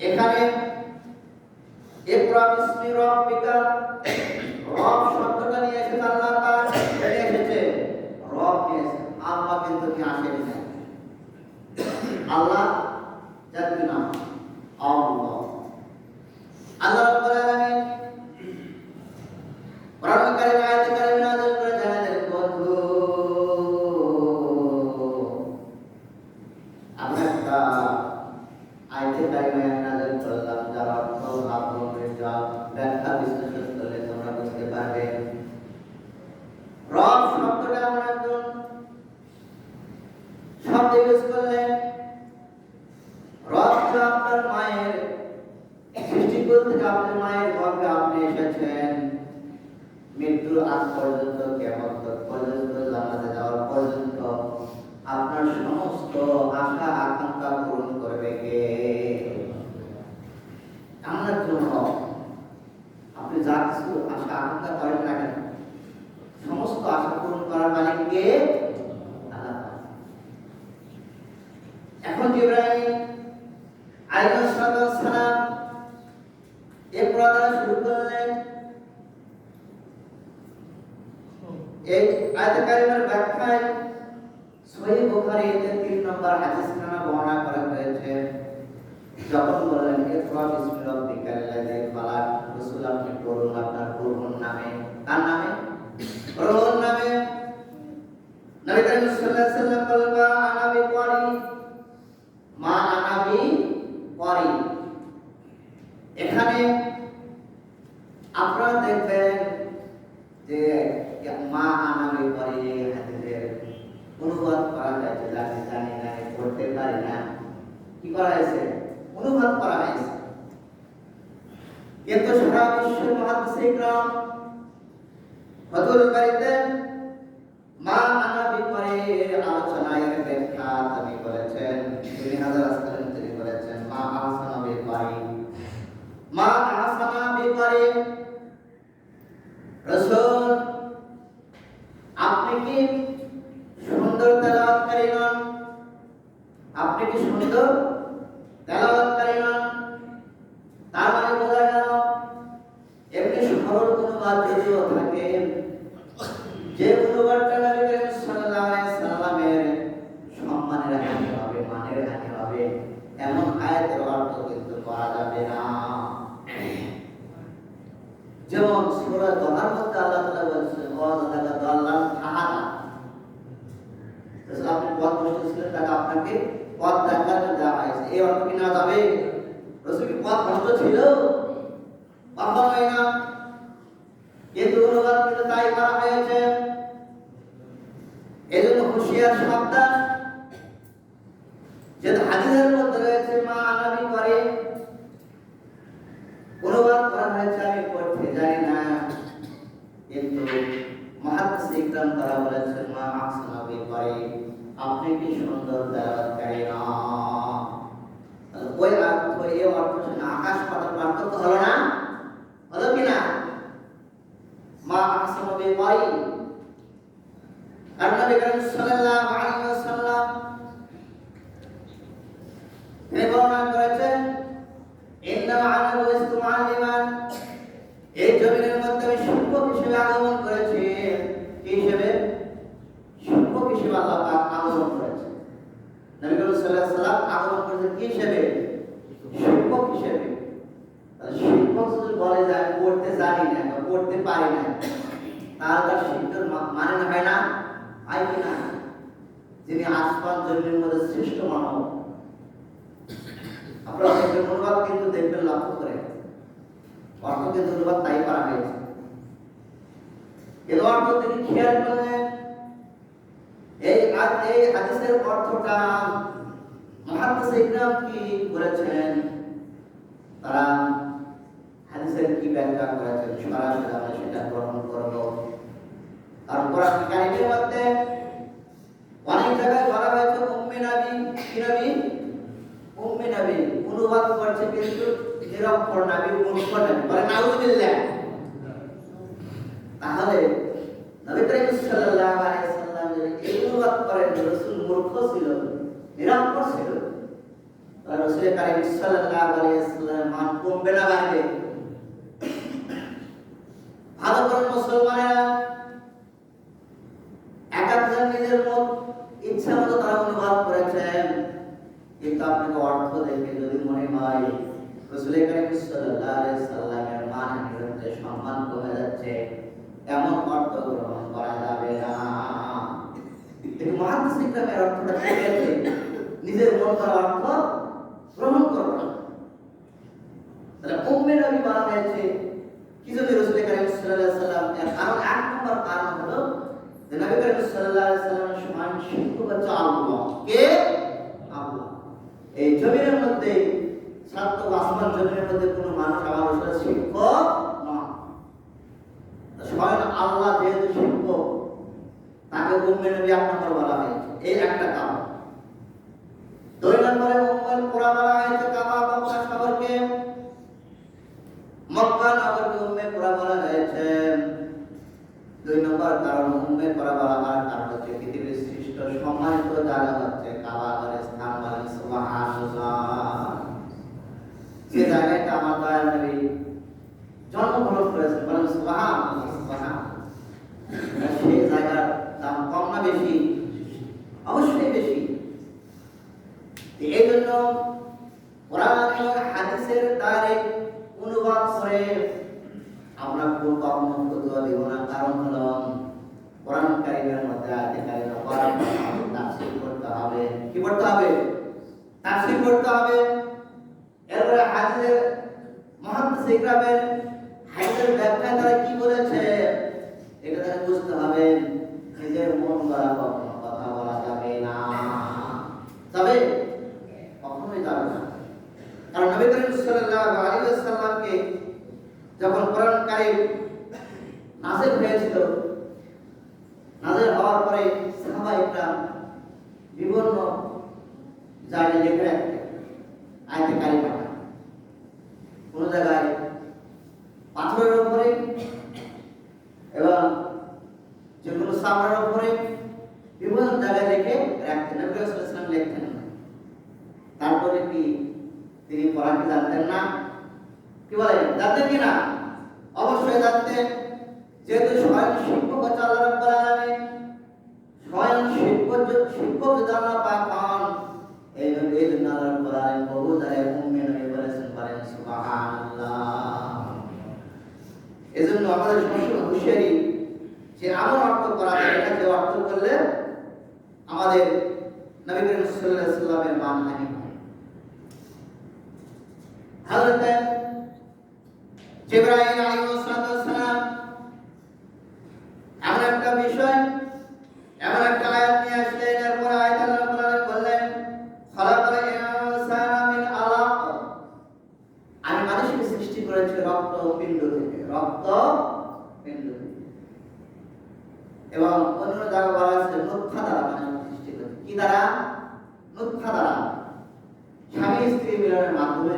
এখানে ইকরা বিসমি রাব্বিকা রব শব্দটা নিয়ে এসেছে আল্লাহ পাক, নিয়ে এসেছে রব নিয়ে এসেছে, আল্লাহ কিন্তু নিয়ে আসেনি না। আল্লাহ জাতীয় নাম আল্লাহ। আল্লাহ রাব্বুল আলামিন কোরআন কারীম আয়াতে কারিমে নাযিল করে জানালেন, বন্ধু আমরা একটা আয়াতে কারিমে নাযিল করলাম, যার অর্থ ভাবনের যা ব্যাখ্যা বিশ্লেষণ করলে তোমরা বুঝতে পারবে। রব শব্দটা এমন একজন শব্দ ইউজ করলেন, রব তো আপনার মায়ের সৃষ্টিকুল থেকে আপনার মায়ের গর্ভে আপনি এসেছেন, মৃত্যুর আগ পর্যন্ত, কিয়ামত পর্যন্ত, জান্নাতে যাওয়ার পর্যন্ত আপনার সমস্ত আশা আকাঙ্ক্ষা পূরণ করবে কে? আমার জন্য আপনি যা কিছু আশা আকাঙ্ক্ষা করেন না কেন, সমস্ত আশা পূরণ করার মালিক কে? আল্লাহ। এখন ইব্রাহিম আলাইহিস সালাম ইকরা দ্বারা শুরু করলেন। এই আয়াতে কারিমার ব্যাখ্যায় সহিহ বুখারীতে 3 নম্বর হাদিসখানা বর্ণনা করা হয়েছে। যখন বললেন ইকরা বিসমি রাব্বিকাল্লাযী খালাক, রাসূল আপনি পড়ুন আপনার প্রভুর নামে। তার নামে? প্রভুর নামে। নবী করিম সাল্লাল্লাহু আলাইহি ওয়াসাল্লাম বললেন, মা আনা বিকারি, মা আনা বিকারি। এখানে আপনারা দেখবেন যে মা আনা বিকারি হাদিসের অনুবাদ করা হয়েছে, জানি না পড়তে পারি না, কি করা হয়েছে? অনুবাদ করা হয়েছে। কিন্তু সারা বিশ্বের মুহাদ্দিসে ইকরাম ফাতুল বারীতে মা আনা বিকারির আলোচনায় ব্যাখ্যা তিনি বলেছেন, ইবনে হাজার আসকালানি তিনি বলেছেন, মা আহসানা বিকারি, মা আহসানা বিকারি। রাসূল আপনি কি সুন্দর তেলাওয়াতকারী নন? আপনি কি সুন্দর তেলাওয়াতকারী নন? তার মানে বোঝা গেল এমনি সরল অনুবাদ যদিও থাকে, যে অনুবাদটা নবী করিম সাল্লাল্লাহু আলাইহি সাল্লামের সম্মানের হানি হবে, মানের হানি হবে, এমন আয়াতের অর্থ কিন্তু করা যাবে না। যেমন সূরা দোহার মধ্যে আল্লাহ তাআলা বলেছেন, ওয়াজাদাকা দাল্লান ফাহাদা, আপনি পথ ভ্রষ্ট ছিলেন, তাকে আপনাকে পথ দেখানো দেওয়া হয়েছে। এই অর্থ কি না যাবে? রাসূল কি পথ ভ্রষ্ট ছিল? কখনোই না। কিন্তু অনুবাদ কিন্তু তাই করা হয়েছে। এজন্য হুঁশিয়ার সাবধান, যে হাদিসের মধ্যে রয়েছে মা আনা বিকারি, অনুবাদ করা হয়েছে আমি পড়তে জানি না, কিন্তু মুহাদ্দিস ইকরাম তারা বলেছেন মা আহসানা বিকারি, আপনি কি সুন্দর তেলাওয়াতকারী না। ওই অর্থ, এই অর্থ শুনে আকাশ পাতাল পার্থক্য হলো না? হলো কি না? মা আহসানা বিকারি। আর নবী করিম সাল্লাল্লাহু আলাইহি ওয়াসাল্লাম তিনি বর্ণনা করেছেন, ইন্নামা আনা বুইসতু মুআল্লিমান, এই জমিনের মধ্যে আমি শিক্ষক হিসেবে আগমন করেছি। কি হিসেবে? শিক্ষক হিসেবে আল্লাহ পাক আগমন করেছেন। নবী করিম সাল্লাল্লাহু আলাইহি ওয়াসাল্লাম আগমন করেছেন কি হিসেবে? শিক্ষক হিসেবে। তাহলে শিক্ষক যদি বলে যে আমি পড়তে জানি না বা পড়তে পারি না, তাহলে তার শিক্ষার মানে হয় না? হয় কি না? যিনি আসমান জমিনের মধ্যে শ্রেষ্ঠ মানব, আপনারা অনুবাদ কিন্তু দেখবেন লক্ষ্য করে, অর্থ কিন্তু অনুবাদ তাই করা হয়েছে। এর অর্থ তিনি খেয়াল করলেন, এই হাদিসের অর্থটা মুহাদ্দিস ইকরাম কি করেছেন, তারা হাদিসের কি ব্যাখ্যা করেছেন, সরাসরি আমরা সেটা গ্রহণ করব। আর কোরআন কারীমের মধ্যে অনেক জায়গায় বলা হয়েছে উম্মে নবী, কি নবী? উম্মে নবী। অনুবাদ করছে কিন্তু নিরক্ষর নবী, মূর্খ নবী, বলে নাউযুবিল্লাহ। তাহলে নবী করিম সাল্লাল্লাহু আলাইহি ওয়াসাল্লাম যদি এই অনুবাদ করেন, রাসূল মূর্খ ছিল, নিরক্ষর ছিল, রাসূল কারীম সাল্লাল্লাহু আলাইহি কমবে না বাড়বে? ভালো করে মুসলমানেরা একাধিক নিজের মত ইচ্ছা মতো তারা অনুবাদ করেছেন, কিন্তু আপনাকে অর্থ দেখে যদি মনে হয় রাসূল করিম সাল্লাল্লাহু আলাইহি সাল্লামের মানের মধ্যে সম্মান কমে যাচ্ছে, এমন অর্থ গ্রহণ করা যাবে না। এই মুহাদ্দিস ইকরামের অর্থটা কি আছে? নিজের মন করা অর্থ গ্রহণ করো না। তাহলে উম্মে নবী বলা হয়েছে কি জন্য রাসূল করিম সাল্লাল্লাহু আলাইহি সাল্লাম? এর কারণ এক নম্বর কারণ হলো যে নবী করিম সাল্লাল্লাহু আলাইহি সাল্লামের সমান শিক্ষক হচ্ছে আল্লাহ। কে? আল্লাহ। এই জমিনের মধ্যে সাত আসমান জমিনের মধ্যে কোনো মানুষ আমার রাসূলের শিক্ষক নয়। স্বয়ং আল্লাহ যেহেতু শিক্ষক, তাকে উম্মে নবী এক নম্বর বলা হয়েছে, এই একটা কারণ। দুই নম্বরে উম্মুল কুরা বলা হয়েছে কাবা মক্কা শহরকে, মক্কা নগরকে উম্মে কুরা বলা হয়েছে। দুই নম্বর কারণ উম্মে কুরা বলা হওয়ার কারণ হচ্ছে পৃথিবীর শ্রেষ্ঠ সম্মানিত জায়গা হচ্ছে কাবা ঘরের স্থান। বলেন সুবহানাল্লাহ। যে জায়গাটা আমার দয়াল নবী জন্মগ্রহণ করেছেন, বলেন সুবহানাল্লাহ। সুবহানাল্লাহ। সেই জায়গার দাম কম না বেশি? অবশ্যই বেশি। এই জন্য কোরআন এবং হাদিসের ডাইরেক্ট অনুবাদ করে আমরা কোনো কখনো ফতোয়া দেব না। কারণ হলো কোরআন কারীমের মধ্যে আয়াতে কারীমা পড়া তাফসীর করতে হবে। কি পড়তে হবে? তাফসীর করতে হবে। এরপরে হাদিসের মুহাদ্দিস ইকরামের হাদিসের ব্যাখ্যা তারা কি বলেছে এটা তারা বুঝতে হবে। নিজের মন গড়া কখনো কথা বলা যাবে না। তবে কখনোই যাবে না। কারণ নবী করিম সাল্লাল্লাহু আলাইহি ওয়াসাল্লামকে যখন কোরআন কারীম নাযিল হয়েছিল, নাযিল হওয়ার পরে সাহাবায়ে কেরাম বিভিন্ন জায়গায় লিখে রাখতেন আয়াতে কারিমা। কোন জায়গায় পাথরের উপরে এবং যে কোনো সামনের উপরে বিভিন্ন জায়গায় লিখে রাখতেন। নবী সাল্লাল্লাহু আলাইহি ওয়াসাল্লাম লিখতেন না। তারপরে কি তিনি পড়া কি জানতেন না? কি বলেন, জানতেন কি না? অবশ্যই জানতেন। যেহেতু স্বয়ং শিক্ষক হচ্ছে আল্লাহ রাব্বুল আলামিন, স্বয়ং শিক্ষক যদি আল্লাহ পাক হন, এই জন্য আল্লাহ রাব্বুল আলামিন বহু জায়গায় উম্মে নবী বলেছেন, বলেন সুবহানাল্লাহ। এজন্য আমাদের সবসময় হুঁশিয়ারি যে এমন অর্থ করা যায় না যে অর্থ করলে আমাদের নবী করিম সাল্লাল্লাহু আলাইহি ওয়াসাল্লামের মানহানি হয়। হযরত জিবরাইল আলাইহিস সালাম এমন একটা বিষয়, এমন একটা আয়াত নিয়ে আসলেন। এরপর আয়াত আল্লাহ রাব্বুল আলামিন বললেন, খালাকাল ইনসানা মিন আলাক, আমি মানুষকে সৃষ্টি করেছি রক্ত পিণ্ড থেকে, রক্ত পিণ্ড থেকে। এবং অন্য জায়গায় বলা আছে নুতফা দ্বারা মানুষকে সৃষ্টি করেছি। কি দ্বারা? নুতফা দ্বারা। স্বামী স্ত্রী মিলনের মাধ্যমে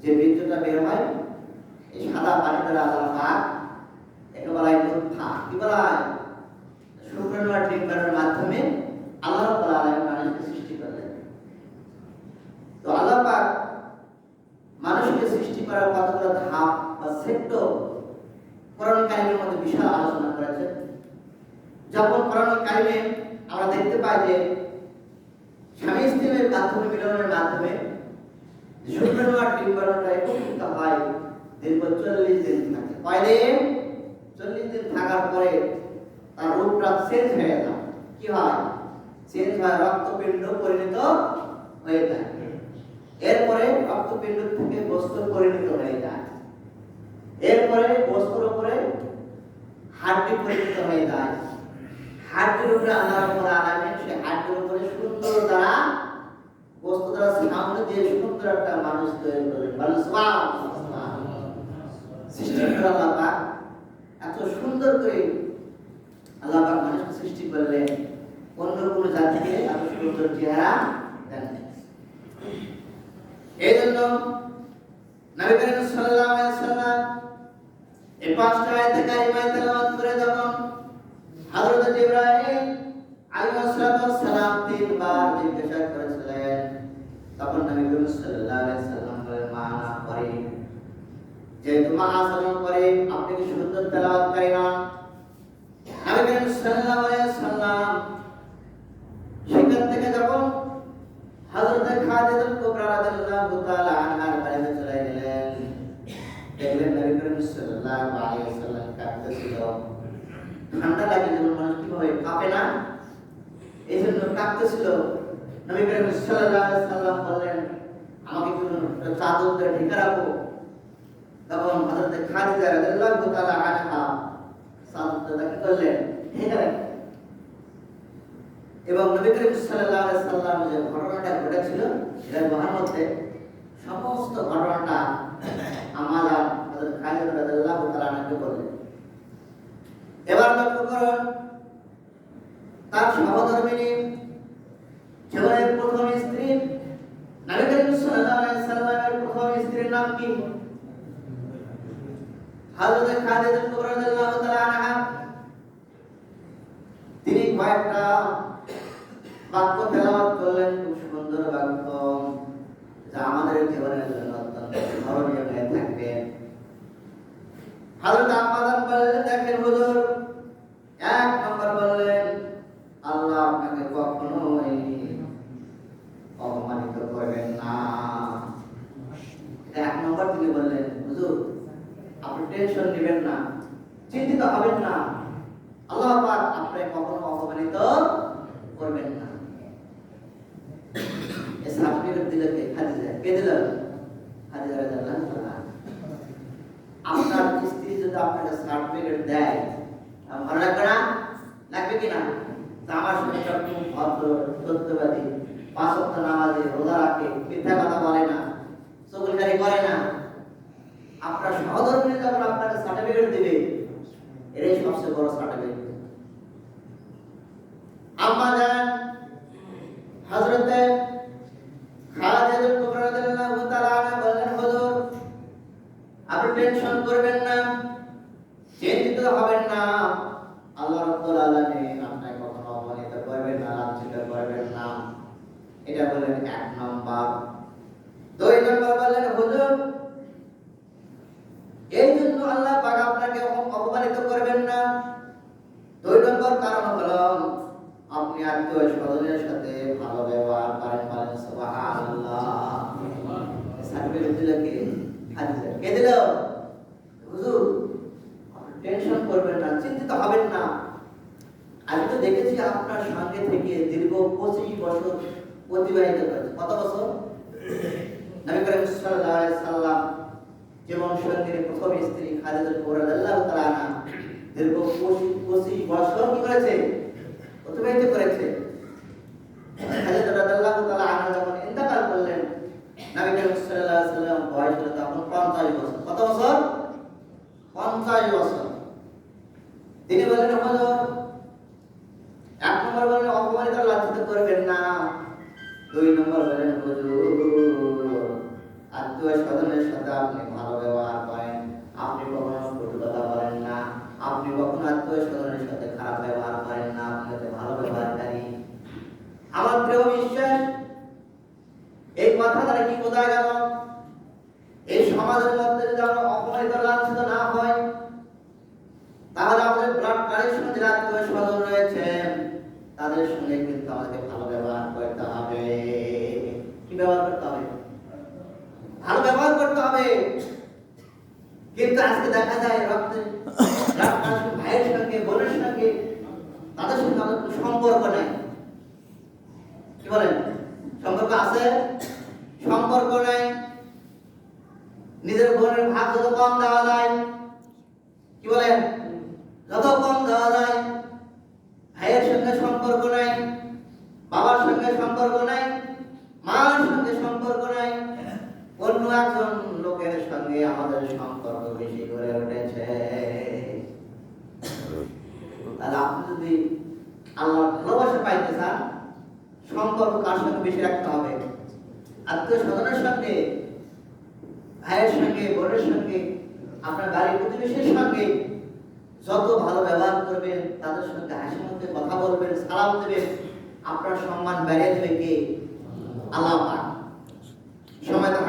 যে বীর্যটা বের হয়, এই সাদা পানি দ্বারা আল্লাহ পাক একে বলা হয় নুতফা। কি বলা হয়? শুক্রাণু আর ডিম্বাণুর মাধ্যমে আল্লাহ রাব্বুল আলামিন মানুষকে সৃষ্টি করলেন। তো আল্লাহ পাক মানুষকে সৃষ্টি করার কতগুলো ধাপ বা সেক্টর কোরআন কারীমের মধ্যে বিশাল আলোচনা করেছেন। যখন কোরআন কারীমে আমরা দেখতে পাই যে স্বামী স্ত্রীর মাধ্যমে মিলনের মাধ্যমে শুক্রাণু আর ডিম্বাণুটা একত্রিত হয়, দীর্ঘ 40 দিন থাকে। কয় দিন? 40 দিন থাকার পরে তার রূপটা চেঞ্জ হয়ে যায়। কি হয়? চেঞ্জ হয়, রক্তপিণ্ড পরিণত হয়ে যায়। এরপরে রক্তপিণ্ড থেকে বস্তু পরিণত হয়ে যায়। এরপরে বস্তুর উপরে হাড্ডি পরিণত হয়ে যায়। হাড্ডির উপরে আল্লাহ রাব্বুল আলামিন সেই হাড্ডির উপরে সুন্দর দ্বারা বস্তু দ্বারা সামনে দিয়ে সুন্দর একটা মানুষ তৈরি করলেন। বলেন সুবহানাল্লাহ। সৃষ্টি করে আল্লাহ পাক এত সুন্দর করে আল্লাহ পাক মানুষকে সৃষ্টি করলেন, অন্য কোনো জাতিকে এত সুন্দর চেহারা দেন। এই জন্য নবী করিম সাল্লাল্লাহু আলাইহি ওয়াসাল্লাম এই পাঁচটা আয়াতে কারিমা তেলাওয়াত করে যখন হযরত জিবরাইল আলাইহিস সালাম তিনবার জিজ্ঞাসা করেছিলেন, তখন তখন নবী করিম সাল্লাল্লাহু আলাইহি সাল্লাম বলেন, মা না করে যেহেতু মা আচরণ করে আপনি কি সুন্দর তেলাওয়াত করেন না? নবী করিম সাল্লাল্লাহু আলাইহি সাল্লাম সেখান থেকে যখন হযরত খাদিজাতুল কুবরা রাদিয়াল্লাহু তাআলা আনহার বাড়িতে চলে গেলেন, দেখলেন নবী করিম সাল্লাল্লাহু আলাইহি সাল্লাম কাঁদতেছিল। ঠান্ডা লাগে যেমন মানুষ কিভাবে কাঁপে না, এই জন্য কাঁদতেছিল। নবী করিম সাল্লাল্লাহু আলাইহি সাল্লাম বললেন, আমাকে একটু চাদর দিয়ে ঢেকে রাখো। তখন হযরত খাদিজা রাদিয়াল্লাহু তাআলা আনহা চাদরটা কি করলেন, ঢেকে রাখলেন। এবং নবী করিম সাল্লাল্লাহু আলাইহি সাল্লাম যে ঘটনাটা ঘটেছিল এর মধ্যে সমস্ত ঘটনাটা আমাদের হযরত খাদিজা রাদিয়াল্লাহু তাআলা আনহাকে বললেন। এবার লক্ষ্য করুন, তার সহধর্মিণী জীবনের প্রথম স্ত্রী নবী করিম সাল্লাল্লাহু আলাইহি সাল্লামের প্রথম স্ত্রীর নাম কি? হযরত খাদিজা কুবরা রাদিয়াল্লাহু তাআলা আনহা। তিনি কয়েকটা বাক্য তেলাওয়াত করলেন, খুব সুন্দর বাক্য যা আমাদের জীবনের জন্য অত্যন্ত স্মরণীয় হয়ে থাকবে। হযরত আম্মাজান বললেন, দেখেন হুজুর, এক নম্বর বললেন, আল্লাহ আপনাকে কখনোই অপমানিত করবেন না। এক নম্বর তিনি বললেন, হুজুর আপনি টেনশন নেবেন না, চিন্তিত হবেন না, আল্লাহ পাক আপনাকে কখনো অপমানিত করবেন না। এই সার্টিফিকেট দিলে কে? খাদিজা। কে দিল? খাদিজা রাদিয়াল্লাহু তাআলা। আপনার স্ত্রী যদি আপনাকে সার্টিফিকেট দেয়, ভালো লাগবে না? লাগবে কিনা? আমার সঙ্গে সবসময় ভদ্র, সত্যবাদী, 5 ওয়াক্ত নামাজি, রোজা রাখে, মিথ্যা কথা বলে না, চুগলখড়ি করে না, আপনার সহধর্মিণী যখন আপনাকে সার্টিফিকেট দিবে, এটাই সবচেয়ে বড় সার্টিফিকেট। আম্মা জান হযরত খাদিজাতুল কুবরা রাদিয়াল্লাহু তাআলা আনহা বললেন, হুজুর আপনি টেনশন করবেন না, চিন্তিত হবেন না, আল্লাহ রাব্বুল আলামিন আপনাকে কখনো অপমানিত করবেন না, লাঞ্ছিত করবেন না। এটা বলেন এক নম্বর। 2 নম্বর বললেন, হুজুর এই জন্য আল্লাহ পাক আপনাকে অপমানিত করবেন না। 2 নম্বর কারণ হলো আপনি আত্মীয় স্বজনের সাথে ভালো ব্যবহার করেন। বলেন সুবহানাল্লাহ। সার্টিফিকেট দিল কে? খাদিজা। কে দিল? হুজুর টেনশন করবেন না, চিন্তিত হবেন না। আমি তো দেখেছি আপনার সঙ্গে থেকে দীর্ঘ 25 বছর অতিবাহিত করেছে। কত বছর? নবী করিম সাল্লাল্লাহু আলাইহি সাল্লাম জীবন সঙ্গীর প্রথম স্ত্রী খাদিজা কুবরা রাদিয়াল্লাহু তাআলা আনহা দীর্ঘ 25 বছর কি করেছে? অতিবাহিত করেছে। খাদিজা রাদিয়াল্লাহু তাআলা আনহা যখন ইন্তেকাল করলেন, নবী করিম সাল্লাল্লাহু আলাইহি সাল্লাম বয়স ছিল তখন 50 বছর। কত বছর? 50 বছর। তিনি বললেন, হুজুর এক নম্বর বললেন অপমানিত লাঞ্ছিত করবেন না। 2 নম্বর বললেন, হুজুর আত্মীয় স্বজনের সাথে আপনি ভালো ব্যবহার করেন, আপনি কখনো কটু কথা বলেন না, আপনি কখনো আত্মীয় স্বজনের সাথে খারাপ ব্যবহার করেন না, আপনি হচ্ছে ভালো ব্যবহারকারী। আমার প্রিয় বিশ্বাস, এই কথা দ্বারা কি বোঝা গেল? এই সমাজের মধ্যে যদি আমরা অপমানিত লাঞ্ছিত না হয়, তাহলে আমাদের ব্লাড কানেকশন যারা আত্মীয় স্বজন রয়েছে তাদের সঙ্গে কিন্তু আমাদের ভালো ব্যবহার করতে হবে। কি ব্যবহার করতে হবে? ভালো ব্যবহার করতে হবে। কিন্তু আজকে দেখা যায় ভাইয়ের সঙ্গে, বোনের সঙ্গে, তাদের সঙ্গে আমাদের কোনো সম্পর্ক নাই। কি বলেন? সম্পর্ক আছে? সম্পর্ক নাই। নিজের বোনের ভাগ যত কম দেওয়া যায়, কি বলেন, যত কম দেওয়া যায়। ভাইয়ের সঙ্গে সম্পর্ক নাই, বাবার সঙ্গে সম্পর্ক নাই, মার সঙ্গে সম্পর্ক নাই, অন্য একজন লোকের সঙ্গে আমাদের সম্পর্ক বেশি করে উঠেছে। তাহলে আপনি যদি আল্লাহর ভালোবাসা পাইতে চান, সম্পর্ক কার সঙ্গে বেশি রাখতে হবে? আত্মীয় স্বজনের সঙ্গে, ভাইয়ের সঙ্গে, বোনের সঙ্গে, আপনার বাড়ির প্রতিবেশীর সঙ্গে যত ভালো ব্যবহার করবেন, তাদের সঙ্গে হাসি মুখে কথা বলবেন, সালাম দেবেন, আপনার সম্মান বেড়ে দেবে কে? আল্লাহ পাক। সময় তো